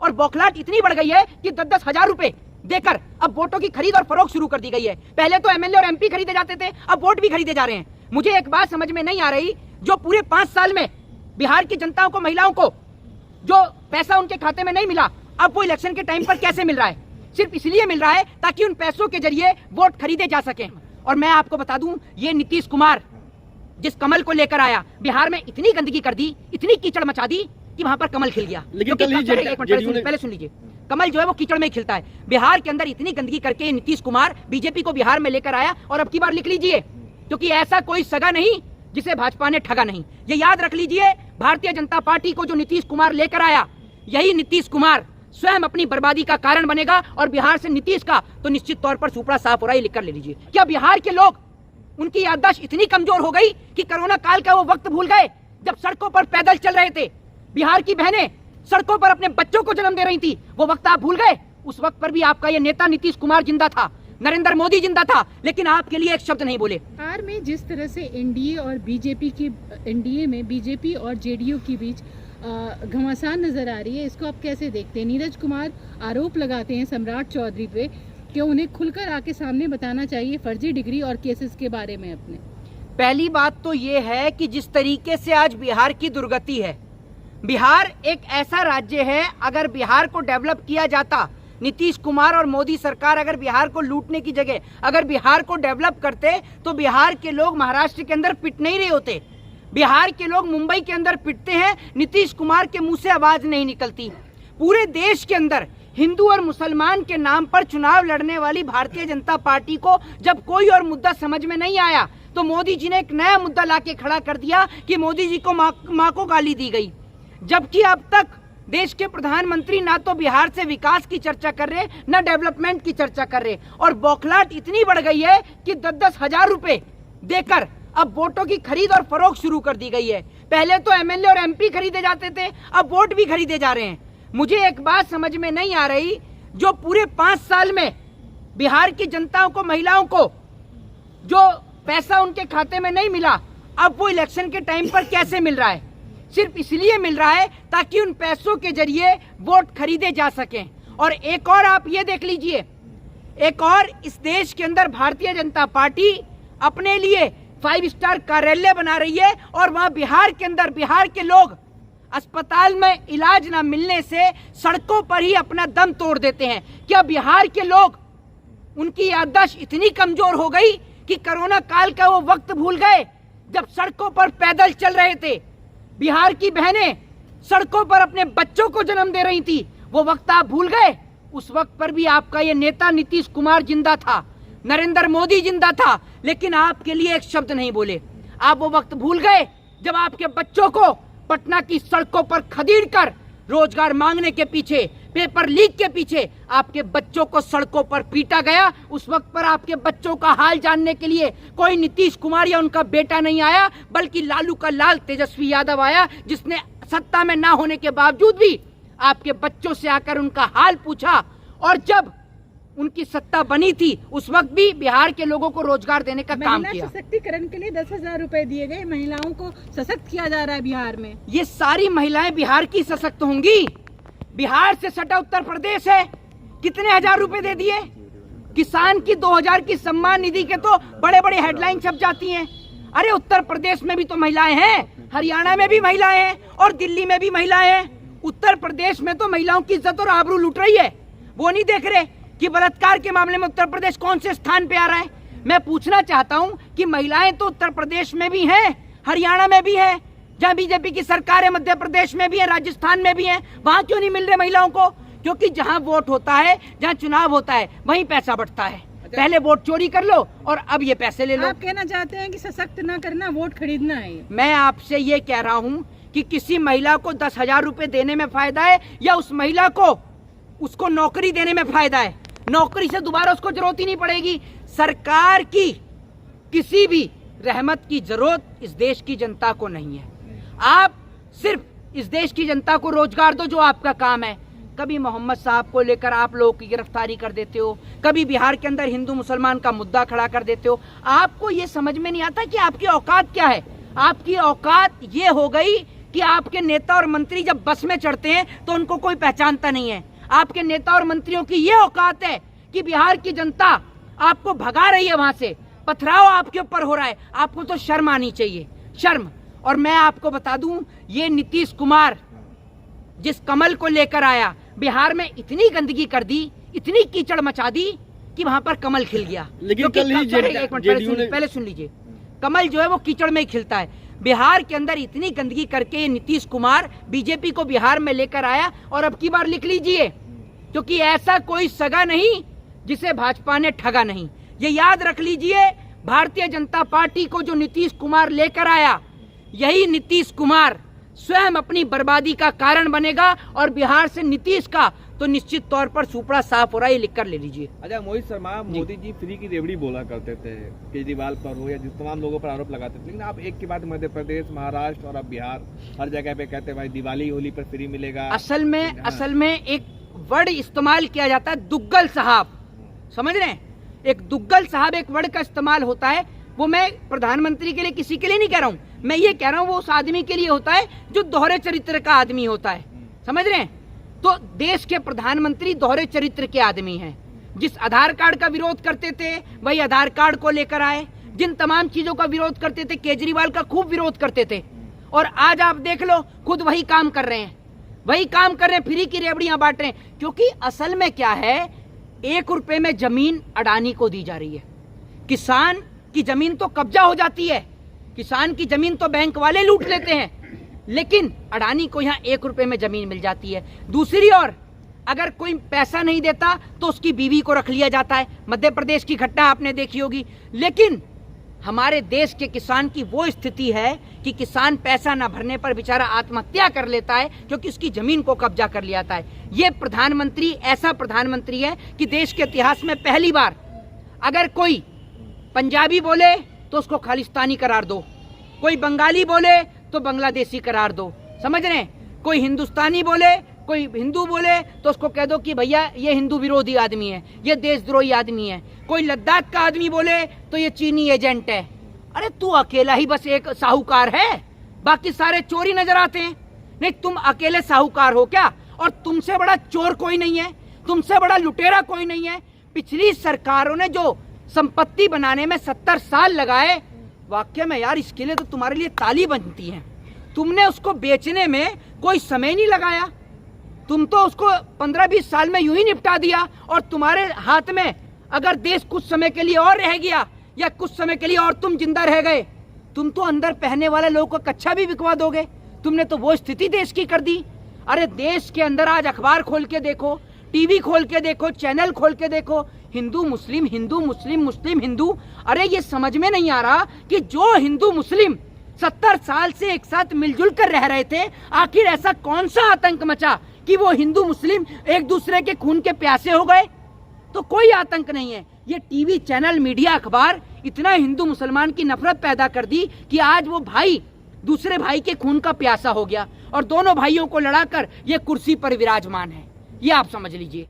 और बौखलाहट इतनी बढ़ गई है कि 10-10 हजार रुपए देकर अब वोटों की खरीद और फरोख्त शुरू कर दी गई है। पहले तो एमएलए और एमपी खरीदे जाते थे, अब वोट भी खरीदे जा रहे हैं। मुझे एक बात समझ में नहीं आ रही, जो पूरे 5 साल में बिहार की जनता को, महिलाओं को जो पैसा उनके खाते में नहीं मिला, अब वो इलेक्शन के टाइम पर कैसे मिल रहा है? सिर्फ इसलिए मिल रहा है ताकि उन पैसों के जरिए वोट खरीदे जा सके। और मैं आपको बता दूं, ये नीतीश कुमार जिस कमल को लेकर आया, बिहार में इतनी गंदगी कर दी, इतनी कीचड़ मचा दी कि वहां पर कमल खिल गया। लेकिन पहले सुन लीजिए, कमल जो है वो कीचड़ में खिलता है। बिहार के अंदर इतनी गंदगी करके नीतीश कुमार बीजेपी को बिहार में लेकर आया, और अब की बार लिख लीजिए, क्योंकि ऐसा कोई सगा नहीं जिसे भाजपा ने ठगा नहीं। ये याद रख लीजिए, भारतीय जनता पार्टी को जो नीतीश कुमार लेकर आया, यही नीतीश कुमार स्वयं अपनी बर्बादी का कारण बनेगा। और बिहार से नीतीश का तो निश्चित तौर पर सुपड़ा साफ हो रहा है, लिखकर ले लीजिए। क्या बिहार के लोग, उनकी याददाश्त इतनी कमजोर हो गई कि कोरोना काल का वो वक्त भूल गए जब सड़कों पर पैदल चल रहे थे, बिहार की बहनें सड़कों पर अपने बच्चों को जन्म दे रही थी? वो वक्त आप भूल गए? उस वक्त पर भी आपका ये नेता नीतीश कुमार जिंदा था, नरेंद्र मोदी जिंदा था, लेकिन आपके लिए एक शब्द नहीं बोले। बिहार में जिस तरह से एनडीए और बीजेपी की, एनडीए में बीजेपी और जेडीयू के बीच घमासान नजर आ रही है, इसको आप कैसे देखते हैं? नीरज कुमार आरोप लगाते हैं सम्राट चौधरी पे कि उन्हें खुलकर आके सामने बताना चाहिए फर्जी डिग्री और केसेस के बारे में अपने। पहली बात तो ये है कि जिस तरीके से आज बिहार की दुर्गति है, बिहार एक ऐसा राज्य है, अगर बिहार को डेवलप किया जाता, नीतीश कुमार और मोदी सरकार अगर बिहार को लूटने की जगह अगर बिहार को डेवलप करते, तो बिहार के लोग महाराष्ट्र के अंदर पिट नहीं रहे होते, बिहार के लोग मुंबई के अंदर पिटते हैं, नीतीश कुमार के मुंह से आवाज नहीं निकलती। पूरे देश के अंदर हिंदू और मुसलमान के नाम पर चुनाव लड़ने वाली भारतीय जनता पार्टी को जब कोई और मुद्दा समझ में नहीं आया, तो मोदी जी ने एक नया मुद्दा लाके खड़ा कर दिया कि मोदी जी को माँ को गाली दी गई। जबकि अब तक देश के प्रधानमंत्री ना तो बिहार से विकास की चर्चा कर रहे, ना डेवलपमेंट की चर्चा कर रहे, और बौखलाहट इतनी बढ़ गई है कि 10-10 हजार रुपए देकर अब वोटों की खरीद और फरोख्त शुरू कर दी गई है। पहले तो एमएलए और एमपी खरीदे जाते थे, अब वोट भी खरीदे जा रहे हैं। मुझे एक बात समझ में नहीं आ रही, जो पूरे 5 साल में बिहार की जनता को, महिलाओं को जो पैसा उनके खाते में नहीं मिला, अब वो इलेक्शन के टाइम पर कैसे मिल रहा है? सिर्फ इसलिए मिल रहा है ताकि उन पैसों के जरिए वोट खरीदे जा सकें। और एक और आप ये देख लीजिए, एक और इस देश के अंदर भारतीय जनता पार्टी अपने लिए 5 स्टार कार्यालय बना रही है, और वहां बिहार के अंदर बिहार के लोग अस्पताल में इलाज न मिलने से सड़कों पर ही अपना दम तोड़ देते हैं। क्या बिहार के लोग, उनकी याददाश्त इतनी कमजोर हो गई कि कोरोना काल का वो वक्त भूल गए जब सड़कों पर पैदल चल रहे थे, बिहार की बहनें सड़कों पर अपने बच्चों को जन्म दे रही थी? वो वक्त आप भूल गए? उस वक्त पर भी आपका ये नेता नीतीश कुमार जिंदा था, नरेंद्र मोदी जिंदा था, लेकिन आपके लिए एक शब्द नहीं बोले। आप वो वक्त भूल गए जब आपके बच्चों को पटना की सड़कों पर खदेड़कर रोजगार मांगने के पीछे, पेपर लीक के पीछे आपके बच्चों को सड़कों पर पीटा गया। उस वक्त पर आपके बच्चों का हाल जानने के लिए कोई नीतीश कुमार या उनका बेटा नहीं आया, बल्कि लालू का लाल तेजस्वी यादव आया, जिसने सत्ता में ना होने के बावजूद भी आपके बच्चों से आकर उनका हाल पूछा। और जब उनकी सत्ता बनी थी, उस वक्त भी बिहार के लोगों को रोजगार देने का काम किया। सशक्तिकरण के लिए 10,000 रुपए दिए गए, महिलाओं को सशक्त किया जा रहा है बिहार में। ये सारी महिलाएं बिहार की सशक्त होंगी? बिहार से सटा उत्तर प्रदेश है, कितने हजार रुपए दे दिए? किसान की 2000 की सम्मान निधि के तो बड़े बड़े हेडलाइन छप जाती हैं। अरे उत्तर प्रदेश में भी तो महिलाएं हैं, हरियाणा में भी महिलाएं हैं, और दिल्ली में भी महिलाएं हैं। उत्तर प्रदेश में तो महिलाओं की इज्जत और आबरू लूट रही है। वो नहीं देख रहे कि बलात्कार के मामले में उत्तर प्रदेश कौन से स्थान पे आ रहा है? मैं पूछना चाहता हूं कि महिलाएं तो उत्तर प्रदेश में भी हैं, हरियाणा में भी हैं, जहां बीजेपी की सरकार है, मध्य प्रदेश में भी है, राजस्थान में भी है। वहां क्यों नहीं मिल रहे महिलाओं को? क्योंकि जहां वोट होता है, जहां चुनाव होता है, वहीं पैसा बढ़ता है। पहले वोट चोरी कर लो और अब ये पैसे ले लो। आप कहना चाहते हैं कि सशक्त न करना, वोट खरीदना है? मैं आपसे ये कह रहा हूँ कि किसी महिला को 10,000 रुपए देने में फायदा है, या उस महिला को उसको नौकरी देने में फायदा है? नौकरी से दोबारा उसको जरूरत ही नहीं पड़ेगी। सरकार की किसी भी रहमत की जरूरत इस देश की जनता को नहीं है। आप सिर्फ इस देश की जनता को रोजगार दो, जो आपका काम है। कभी मोहम्मद साहब को लेकर आप लोगों की गिरफ्तारी कर देते हो, कभी बिहार के अंदर हिंदू मुसलमान का मुद्दा खड़ा कर देते हो। आपको ये समझ में नहीं आता कि आपकी औकात क्या है। आपकी औकात ये हो गई कि आपके नेता और मंत्री जब बस में चढ़ते हैं तो उनको कोई पहचानता नहीं है। आपके नेता और मंत्रियों की ये औकात है कि बिहार की जनता आपको भगा रही है, वहां से पथराव आपके ऊपर हो रहा है, आपको तो शर्म आनी चाहिए, शर्म। और मैं आपको बता दूं, ये नीतीश कुमार जिस कमल को लेकर आया, बिहार में इतनी गंदगी कर दी, इतनी कीचड़ मचा दी कि वहां पर कमल खिल गया। लेकिन कल ही पहले सुन लीजिए, कमल जो है वो कीचड़ में ही खिलता है। बिहार के अंदर इतनी गंदगी करके ये नीतीश कुमार बीजेपी को बिहार में लेकर आया, और अब की बार लिख लीजिए, क्योंकि ऐसा कोई सगा नहीं जिसे भाजपा ने ठगा नहीं। ये याद रख लीजिए, भारतीय जनता पार्टी को जो नीतीश कुमार लेकर आया, यही नीतीश कुमार स्वयं अपनी बर्बादी का कारण बनेगा। और बिहार से नीतीश का तो निश्चित तौर पर सुपड़ा साफ हो रहा है, ये लिख कर ले लीजिए। अच्छा मोहित शर्मा, मोदी जी फ्री की रेवड़ी बोला करते थे, केजरीवाल पर हो या जिस तमाम लोगों पर आरोप लगाते थे, लेकिन आप एक के बाद मध्य प्रदेश, महाराष्ट्र और अब बिहार, हर जगह पे कहते हैं भाई दिवाली होली पर फ्री मिलेगा। असल में एक वर्ड इस्तेमाल किया जाता है, दुग्गल साहब, समझ रहे हैं? एक दुग्गल साहब एक वर्ड का इस्तेमाल होता है, वो मैं प्रधानमंत्री के लिए किसी के लिए नहीं कह रहा हूँ, मैं ये कह रहा हूँ वो उस आदमी के लिए होता है जो दोहरे चरित्र का आदमी होता है, समझ रहे हैं? तो देश के प्रधानमंत्री दोहरे चरित्र के आदमी हैं। जिस आधार कार्ड का विरोध करते थे वही आधार कार्ड को लेकर आए, जिन तमाम चीजों का विरोध करते थे, केजरीवाल का खूब विरोध करते थे, और आज आप देख लो खुद वही काम कर रहे हैं, वही काम कर रहे हैं, फ्री की रेवड़ियां बांट रहे हैं। क्योंकि असल में क्या है, 1 रुपए में जमीन अडानी को दी जा रही है, किसान की जमीन तो कब्जा हो जाती है, किसान की जमीन तो बैंक वाले लूट लेते हैं, लेकिन अडानी को यहाँ 1 रुपए में जमीन मिल जाती है। दूसरी ओर अगर कोई पैसा नहीं देता तो उसकी बीवी को रख लिया जाता है, मध्य प्रदेश की घटना आपने देखी होगी। लेकिन हमारे देश के किसान की वो स्थिति है कि किसान पैसा न भरने पर बेचारा आत्महत्या कर लेता है, क्योंकि उसकी जमीन को कब्जा कर लिया जाता है। ये प्रधानमंत्री ऐसा प्रधानमंत्री है कि देश के इतिहास में पहली बार अगर कोई पंजाबी बोले तो उसको खालिस्तानी करार दो, कोई बंगाली बोले तो बांग्लादेशी करार दो, समझ रहे हैं? कोई हिंदुस्तानी बोले, कोई हिंदू बोले तो उसको कह दो कि भैया ये हिंदू विरोधी आदमी है, ये देशद्रोही आदमी है। कोई लद्दाख का आदमी बोले तो ये चीनी एजेंट है। अरे तू अकेला ही बस एक साहूकार है, बाकी सारे चोरी नजर आते हैं। नहीं, तुम अकेले साहूकार हो क्या? और तुमसे बड़ा चोर कोई नहीं है, तुमसे बड़ा लुटेरा कोई नहीं है। पिछली सरकारों ने जो संपत्ति बनाने में 70 साल लगाए, वाकई में यार इसके लिए तो तुम्हारे लिए ताली बनती है। तुमने उसको बेचने में कोई समय नहीं लगाया, तुम तो उसको 15-20 साल में यूं ही निपटा दिया। और तुम्हारे हाथ में अगर देश कुछ समय के लिए और रह गया या कुछ समय के लिए और तुम जिंदा रह गए, तुम तो अंदर पहनने वाले लोगों को कच्चा भी बिकवा दोगे। तुमने तो वो स्थिति देश की कर दी। अरे देश के अंदर आज अखबार खोल के देखो, टीवी खोल के देखो, चैनल खोल के देखो, हिंदू मुस्लिम, हिंदू मुस्लिम, मुस्लिम हिंदू। अरे ये समझ में नहीं आ रहा कि जो हिंदू मुस्लिम 70 साल से एक साथ मिलजुल कर रह रहे थे, आखिर ऐसा कौन सा आतंक मचा कि वो हिंदू मुस्लिम एक दूसरे के खून के प्यासे हो गए? तो कोई आतंक नहीं है। ये टीवी चैनल, मीडिया, अखबार इतना हिंदू मुसलमान की नफरत पैदा कर दी कि आज वो भाई दूसरे भाई के खून का प्यासा हो गया और दोनों भाइयों को लड़ाकर ये कुर्सी पर विराजमान है। ये आप समझ लीजिए।